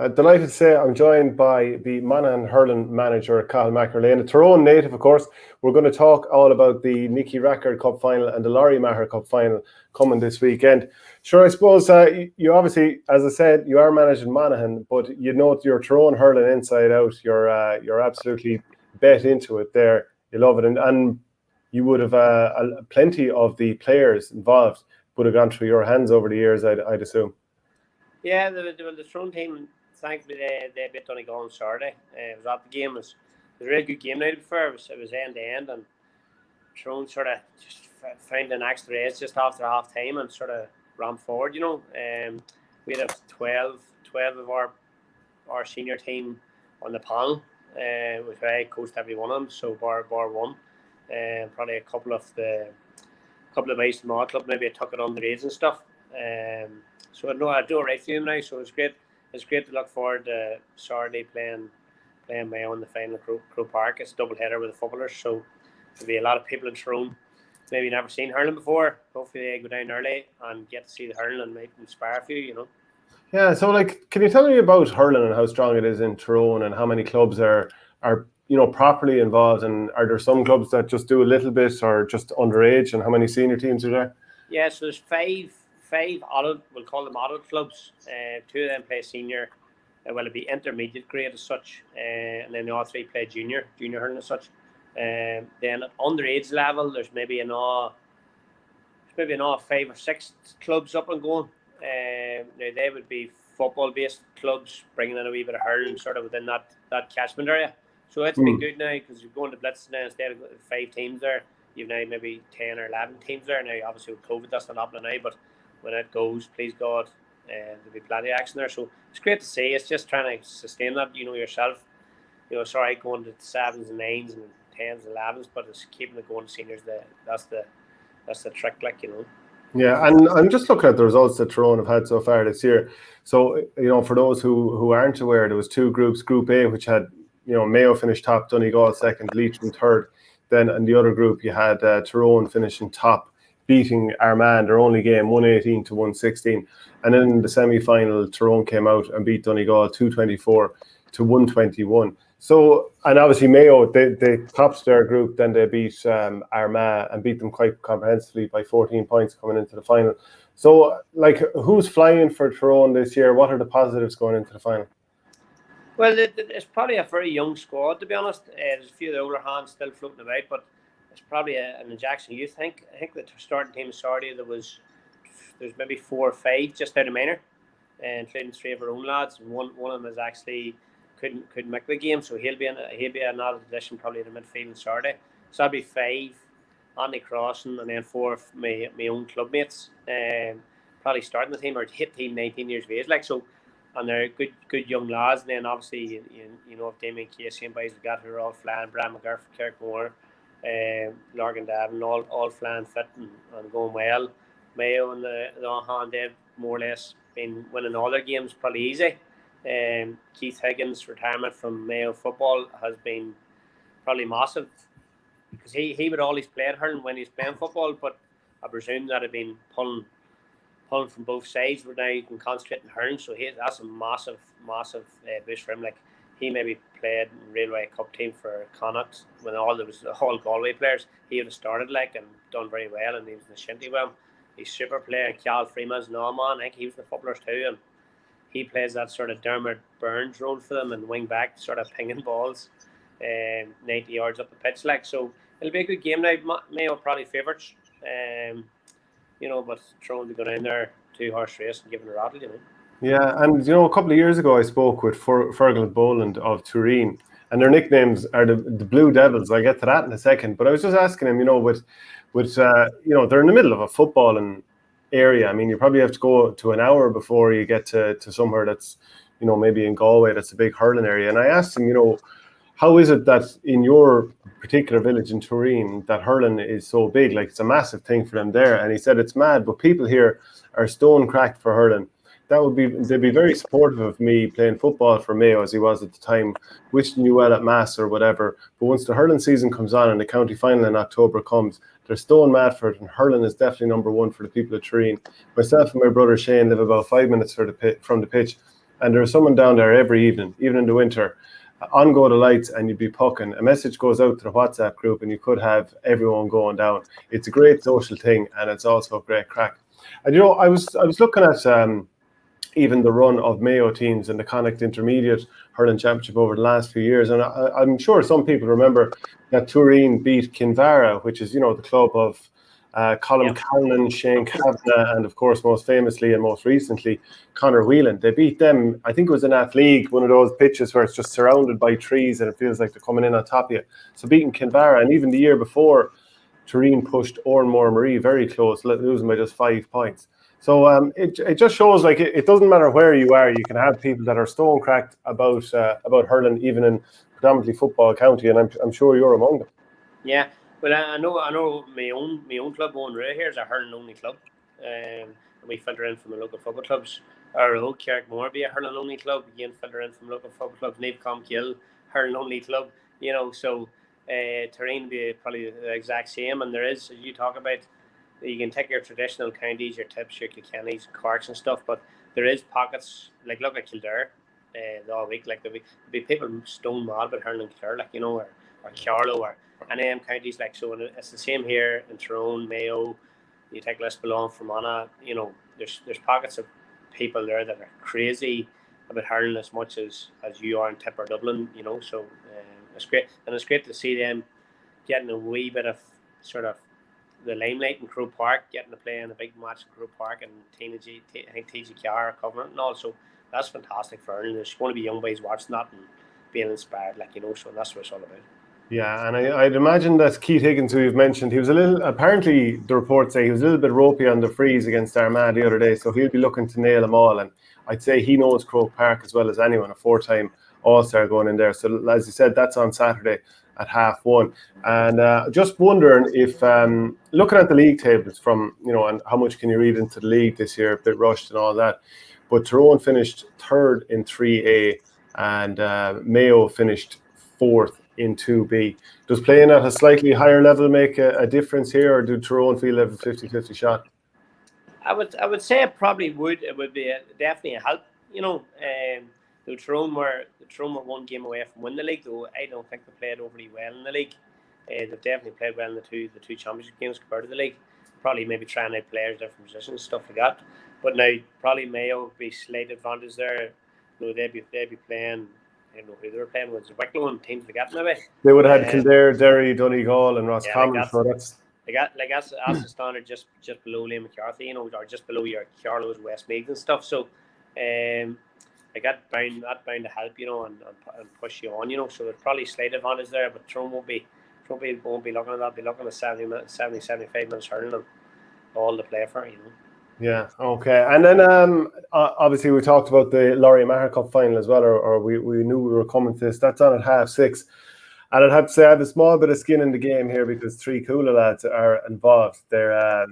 Delighted to say I'm joined by the Monaghan Hurling manager, Cathal McErlean, a Tyrone native, of course. We're going to talk all about the Nicky Rackard Cup final and the Lory Meagher Cup final coming this weekend. Sure, I suppose you obviously, as I said, you are managing Monaghan, but you know your Tyrone hurling inside out. You're absolutely bet into it there. You love it, and you would have plenty of the players involved would have gone through your hands over the years, I'd assume. Yeah, the Tyrone team, thankfully, they beat Donegal on Saturday. It was at the game. It was a really good game night before. It was end to end, and Tyrone sort of just found an extra edge just after half time and sort of ran forward. We had 12 of our senior team on the panel, which I coached every one of them. So bar one, probably a couple of guys from our club maybe took it on the grades and stuff. So I do a right for him now. So it's great. It's great to look forward to Saturday playing Mayo in the final at Crow Park. It's a double header with the footballers, so there'll be a lot of people in Tyrone maybe never seen hurling before. Hopefully they go down early and get to see the hurling and might inspire a few. Yeah, so can you tell me about hurling and how strong it is in Tyrone and how many clubs are properly involved, and are there some clubs that just do a little bit or just underage, and how many senior teams are there? Yeah, so there's five adult, we'll call them adult clubs. Two of them play senior, it'd be intermediate grade as such, and then the other three play junior hurling as such. Then at underage level, there's maybe another 5 or 6 clubs up and going. Now they would be football-based clubs, bringing in a wee bit of hurling sort of within that catchment area. So it's been good now because you're going to Blitz now instead of 5 teams there. You've now maybe 10 or 11 teams there. Now, obviously, with COVID, that's not happening now, but when it goes, please God, there'll be plenty of action there. So it's great to see. It's just trying to sustain that, yourself. Sorry, going to 7s and 9s and 10s and 11s, but it's keeping it going to seniors. That's the trick, Yeah, and I'm just looking at the results that Tyrone have had so far this year. So, for those who aren't aware, there was 2 groups. Group A, which had, Mayo finished top, Donegal second, Leitrim third. Then in the other group, you had Tyrone finishing top, beating Armagh, their only game, 118 to 116. And then in the semi-final, Tyrone came out and beat Donegal 224 to 121. So, and obviously Mayo, they topped their group, then they beat Armagh and beat them quite comprehensively by 14 points coming into the final. So, who's flying for Tyrone this year? What are the positives going into the final? Well, it's probably a very young squad, to be honest. There's a few of the older hands still floating about, but it's probably an injection youth. I think the starting team Saturday there's maybe 4 or 5 just out of minor, including 3 of our own lads. And one of them is actually couldn't make the game, so he'll be another addition probably in the midfield on Saturday. So that'll be 5, Andy Crossan, and then 4 of my own clubmates. Probably starting the team or hit team 19 years of age, so. And they're good young lads. And then obviously, if Damien Casey and boys we got who are all flying, Brad McGurf, Kirkmore, Lorgan Davin, all flying fit and going well. Mayo and the hand, they've more or less been winning all their games probably easy. Keith Higgins' retirement from Mayo football has been probably massive because he would always play at hurling when he's playing football, but I presume that had been pulling from both sides. Where now you can concentrate on hurling, so that's a massive boost for him. He maybe played in Railway Cup team for Connacht when there was all Galway players. He would have started and done very well, and he was in the shinty with him. He's super player. Cal Freeman's an all-man. I think he was the footballers too, and he plays that sort of Dermot Burns role for them and wing back, sort of pinging balls 90 yards up the pitch. So it'll be a good game now. Mayo probably favourites. But Tyrone to go down there 2-horse race and give it a rattle, Yeah, and a couple of years ago I spoke with Fergal Boland of Turin, and their nicknames are the Blue Devils. I'll get to that in a second, but I was just asking him, with they're in the middle of a footballing area. I mean, you probably have to go to an hour before you get to somewhere that's, maybe in Galway, that's a big hurling area. And I asked him, how is it that in your particular village in Turin that hurling is so big? It's a massive thing for them there. And he said it's mad, but people here are stone cracked for hurling. They'd be very supportive of me playing football for Mayo as he was at the time, wishing you well at Mass or whatever. But once the hurling season comes on and the county final in October comes, they're stone mad for it, and hurling is definitely number one for the people of Turin. Myself and my brother Shane live about 5 minutes from the pitch, and there's someone down there every evening, even in the winter, on go the lights, and you'd be pucking. A message goes out to the WhatsApp group, and you could have everyone going down. It's a great social thing, and it's also a great crack. And I was looking at even the run of Mayo teams in the Connacht Intermediate Hurling Championship over the last few years, and I'm sure some people remember that Tyrone beat Kinvara, which is the club of Colm Callan, Shane Cavan, and of course most famously and most recently Conor Whelan. They beat them, I think it was in Athleague, one of those pitches where it's just surrounded by trees and it feels like they're coming in on top of you. So beating Kinvara, and even the year before, Tyrone pushed Oranmore Marie very close, losing by just 5 points. So it just shows like it doesn't matter where you are, you can have people that are stone cracked about hurling, even in predominantly football county, and I'm sure you're among them. Yeah. Well, I know my own club, Owen Ray, here is a hurling only club. And we filter in from the local football clubs. Our old Carrickmore be a hurling only club. Again, filter in from local football clubs. Navcom Kill, hurling only club. So Tyrone be probably the exact same. And there is, as you talk about, you can take your traditional counties, your Tips, your Kilkennys, Corks and stuff, but there is pockets, like look at Kildare all week. Like there'll be people stone mad about hurling Kildare, like or Carlow or any of them counties, like so. And it's the same here in Tyrone, Mayo. You take Lisbon, Fermanagh. There's pockets of people there that are crazy about hurling as much as you are in Tip or Dublin. So it's great, and it's great to see them getting a wee bit of sort of the limelight in Crow Park, getting to play in a big match in Crow Park, and I think TGKR are covering it and all. So that's fantastic for hurling. There's going to be young boys watching that and being inspired, so that's what it's all about. Yeah, and I'd imagine that Keith Higgins, who you've mentioned, he was a little, apparently the reports say he was a little bit ropey on the freeze against Armagh the other day, so he'll be looking to nail them all. And I'd say he knows Croke Park as well as anyone, a 4-time All-Star going in there. So as you said, that's on Saturday at 1:30. And just wondering if, looking at the league tables from, and how much can you read into the league this year, a bit rushed and all that, but Tyrone finished 3rd in 3A and Mayo finished 4th in 2B. Does playing at a slightly higher level make a difference here, or do Tyrone feel they have a 50-50 shot? I would say it probably would. It would be definitely a help. The Tyrone were 1 game away from winning the league, though I don't think they played overly well in the league. They've definitely played well in the two championship games compared to the league. Probably maybe trying out players, different positions, stuff like that. But now probably Mayo would be slight advantage there. They'd be playing. I don't know who they were playing. Was it Wicklow and teams like that maybe? They would have had Kildare, Derry, Donegal, and Roscommon. So that's that's the standard just below Lory MacCarthy, or just below your Carlow's, Westmeath and stuff. So, that bound to help, and push you on, So there's probably slight advantage there, but Tyrone won't be looking at that. Be looking at 75 minutes hurling and all to play for, Yeah, okay. And then obviously we talked about the Lory Meagher Cup final as well, or we knew we were coming to this. That's on at 6:30. And I'd have to say I have a small bit of skin in the game here because 3 cooler lads are involved. They're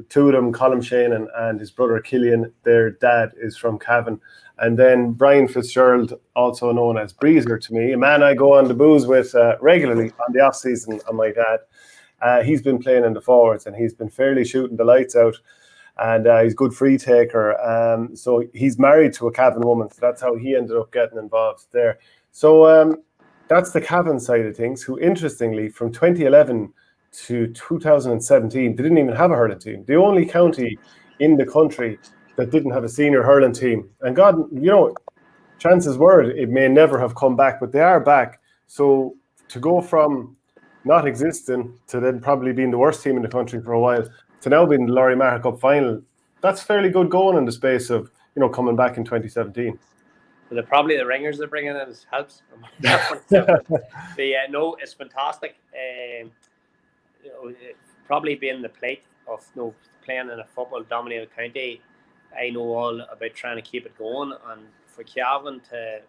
two of them, Colm Shane and his brother Killian. Their dad is from Cavan. And then Brian Fitzgerald, also known as Breezer to me, a man I go on the booze with regularly on the off season, and my dad. He's been playing in the forwards and he's been fairly shooting the lights out. And he's a good free taker. So he's married to a Cavan woman. So that's how he ended up getting involved there. So that's the Cavan side of things, who interestingly from 2011 to 2017, they didn't even have a hurling team. The only county in the country that didn't have a senior hurling team. And God, chances were it may never have come back, but they are back. So to go from not existing to then probably being the worst team in the country for a while to now being the Lory Meagher Cup final, that's fairly good going in the space of, coming back in 2017. Well, probably the ringers they're bringing in helps. No, it's fantastic. Probably being the plate of playing in a football-dominated county, I know all about trying to keep it going, and for Cavan to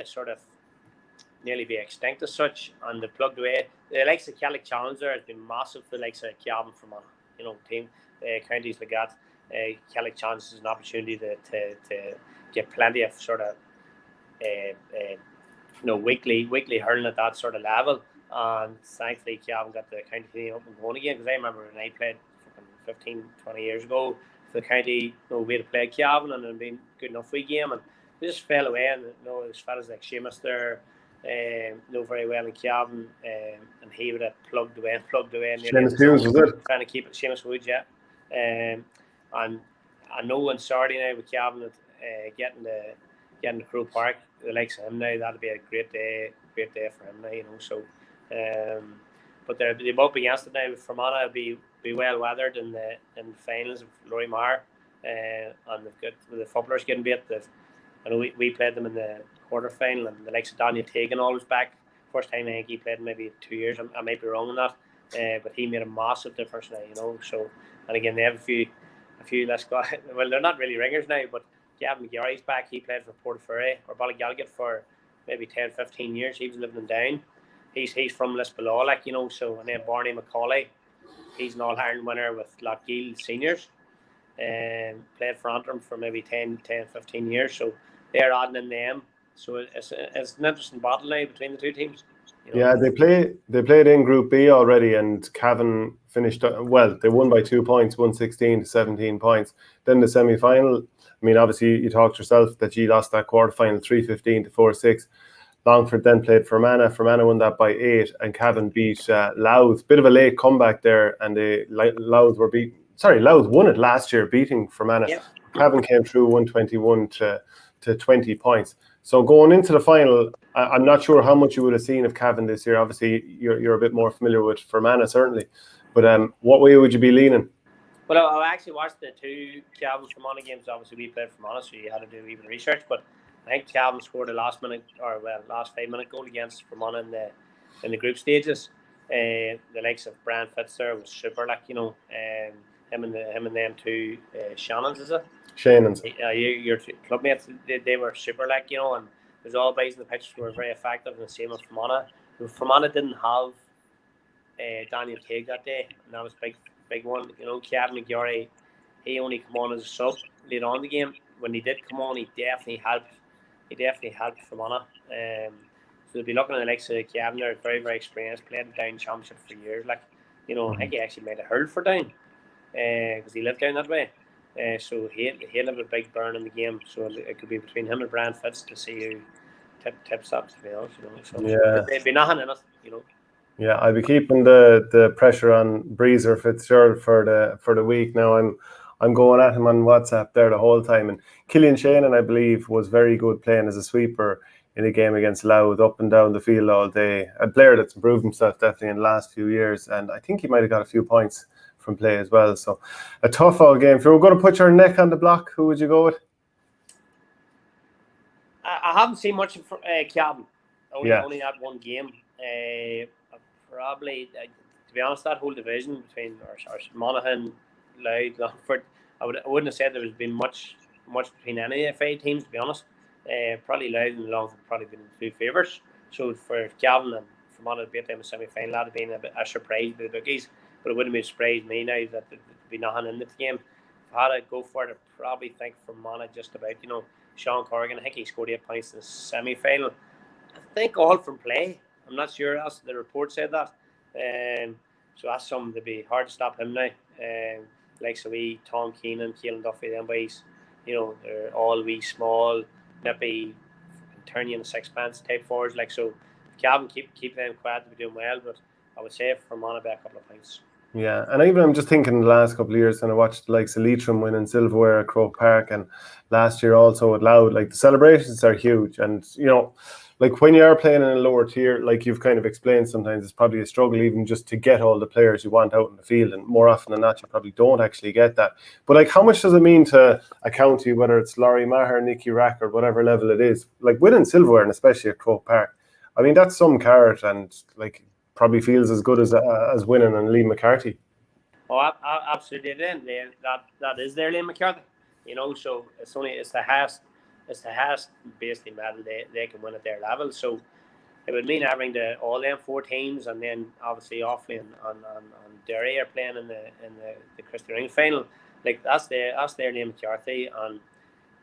sort of nearly be extinct as such, and they plugged away. The likes of Celtic Challenger has been massive for the likes of Cavan from team counties like that. Celtic Challenger is an opportunity to get plenty of sort of weekly hurling at that sort of level. And thankfully Cavan got the county team up and going again, because I remember when I played 15-20 years ago, for the county. We had played Cavan and it had been good enough for a game, and we just fell away. And there's fellas like Seamus there, know very well in Cavan, and he would have plugged away. And Seamus Hughes, was it? Trying to keep it. Seamus Wood, yeah. And I know on Saturday night with Cavan, getting the Crow Park, the likes of him now, that'll be a great day for him now. So, but they're up against it now. Fermanagh will be well weathered in the finals of Lory Meagher, and they've got the footballers getting beat. I know we played them in the quarter final, and the likes of Daniel Tegan always back. First time I think he played in maybe 2 years. I might be wrong on that, but he made a massive difference now. So, and again they have a few less guys. Well, they're not really ringers now, but Cavan McErlean's back. He played for Portaferry or Ballygallagher for maybe 10-15 years. He was living in Down. He's from Lisbon, so, and then Barney McCauley, he's an All-Ireland winner with Lochgiel Seniors, and played for Antrim for maybe 10-15 years. So they're adding in them. So it's an interesting battle now between the two teams. Yeah, they played in Group B already, and Cavan finished well. They won by 2 points, 116 to 17 points. Then the semi-final. I mean, obviously, you talked yourself that you lost that quarter-final 3-15 to 4-6. Longford then played Fermanagh. Fermanagh won that by 8, and Cavan beat Louth. Bit of a late comeback there, and Louth won it last year, beating Fermanagh. Yep. Cavan came through 121 to 20 points. So going into the final, I'm not sure how much you would have seen of Cavan this year. Obviously, you're a bit more familiar with Fermanagh, certainly. But what way would you be leaning? Well, I actually watched the two Cavan Fermanagh games. Obviously, we played Fermanagh, so you had to do even research. But I think Cavan scored the last 5-minute goal against Fermanagh in the group stages. The likes of Brian Fitz there was super, him and them two Shannons, is it? Shannons. Your club mates, they were super, and there's all guys in the pitch were very effective, and the same with Fermanagh. Fermanagh didn't have Daniel Teague that day, and that was big one. Cavan McErlean, he only come on as a sub later on in the game. When he did come on, he definitely helped Fermanagh. So they'll be looking at the likes of Cavan. They're very, very experienced, played in Down Championship for years. I think he actually made a hurl for Down because he lived down that way. So he'll have a big burn in the game. So it could be between him and Brian Fitz to see who tips up, to be honest. So yeah, there'd be nothing in it. Yeah, I'll be keeping the pressure on Breezer Fitzgerald for the week. Now I'm going at him on WhatsApp there the whole time. And Killian Shannon, I believe, was very good playing as a sweeper in a game against Louth, up and down the field all day. A player that's improved himself definitely in the last few years, and I think he might have got a few points from play as well. So a tough old game. If you were going to put your neck on the block, who would you go with? I haven't seen much of Cavan. Only that one game. Probably, to be honest, that whole division between Monaghan, Louth, Longford, I wouldn't have said there was been much between any of the 5 teams, to be honest. Probably Louth and Longford probably been the 2 favourites. So for Cavan and Fermanagh to beat them in semi-final, that would have been a surprise to the bookies. But it wouldn't have surprised me now that there'd be nothing in the game. If I had to go for it, I'd probably think Fermanagh just about. Sean Corrigan, I think he scored 8 points in the semi-final. I think all from play. I'm not sure. The report said that. So that's something to be hard to stop him now. Like Tom Keenan, Keelan Duffy, them boys, they're all wee small, nippy, turn you in 6-pence type forwards. So Cavan keep them quiet, to be doing well, but I would say Fermanagh by a couple of points. Yeah, and even I'm just thinking the last couple of years, and I watched the likes of Leitrim winning silverware at Croke Park, and last year also at Louth. The celebrations are huge, and when you are playing in a lower tier, you've kind of explained, sometimes it's probably a struggle even just to get all the players you want out in the field, and more often than not, you probably don't actually get that. But how much does it mean to a county, whether it's Lory Meagher, Nicky Rackard, whatever level it is, winning silverware, and especially at Croke Park? I mean, that's some carrot, and probably feels as good as winning on Liam MacCarthy. Oh, absolutely. Then that is their Liam MacCarthy. So it's the highest basically medal they can win at their level. So it would mean having all them 4 teams, and then obviously Offaly and Derry are playing in the Christy Ring final. That's their Liam MacCarthy, and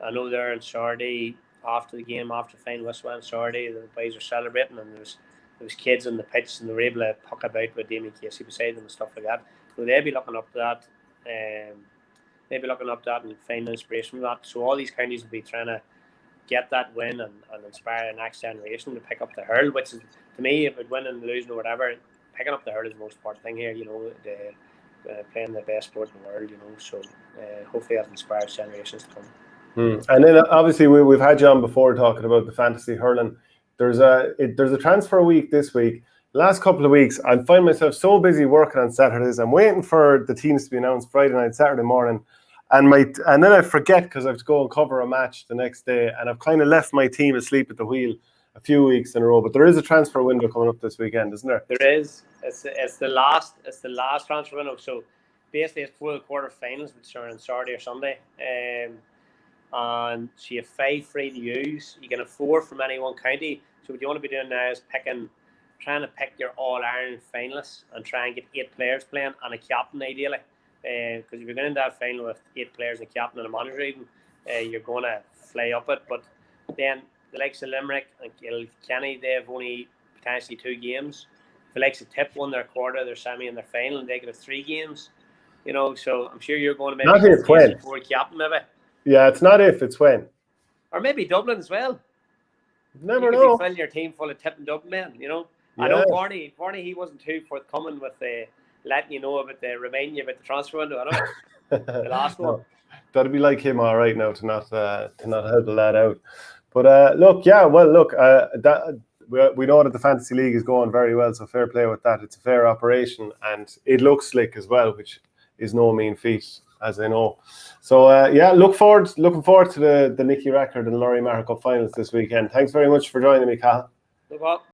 I know they're in Saturday after the game, after the final whistle on Saturday. The boys are celebrating, and there was kids on the pitch, and they were able to puck about with Damien Casey beside them and stuff like that. So they'll be looking up to that. they'll be looking up that and finding inspiration from that. So all these counties will be trying to get that win and inspire the next generation to pick up the hurl, which is, to me, if it winning, losing, or whatever, picking up the hurl is the most important thing here. Playing the best sport in the world. So hopefully that inspires generations to come. And then obviously we've had you on before talking about the fantasy hurling. There's a transfer week this week. The last couple of weeks, I find myself so busy working on Saturdays. I'm waiting for the teams to be announced Friday night, Saturday morning. And then I forget because I have to go and cover a match the next day, and I've kind of left my team asleep at the wheel a few weeks in a row. But there is a transfer window coming up this weekend, isn't there? There is. It's the last transfer window. So basically, it's for the quarterfinals, which are on Saturday or Sunday. And so you have 5 free to use. You can have 4 from any one county. So what you want to be doing now is trying to pick your All-Ireland finalists and try and get 8 players playing and a captain ideally. Because if you're going into that final with 8 players and a captain and a manager even, you're going to fly up it. But then the likes of Limerick and Kilkenny, they have only potentially 2 games. The likes of Tip won their quarter, their semi, and their final, and they could have 3 games. So I'm sure you're going to maybe not if when. For captain, maybe. Yeah, it's not if, it's when. Or maybe Dublin as well. Never know. You could be filling your team full of Tip and Dublin men. Yeah. I know Barney, he wasn't too forthcoming with letting you know about reminding you about the transfer window. I know the last one. That'd be like him, all right, now to not help the lad out. But we know that the fantasy league is going very well, so fair play with that. It's a fair operation, and it looks slick as well, which is no mean feat, as I know. So looking forward to the Nicky Rackard and Lory Meagher Cup finals this weekend. Thanks very much for joining me, Cathal. No problem.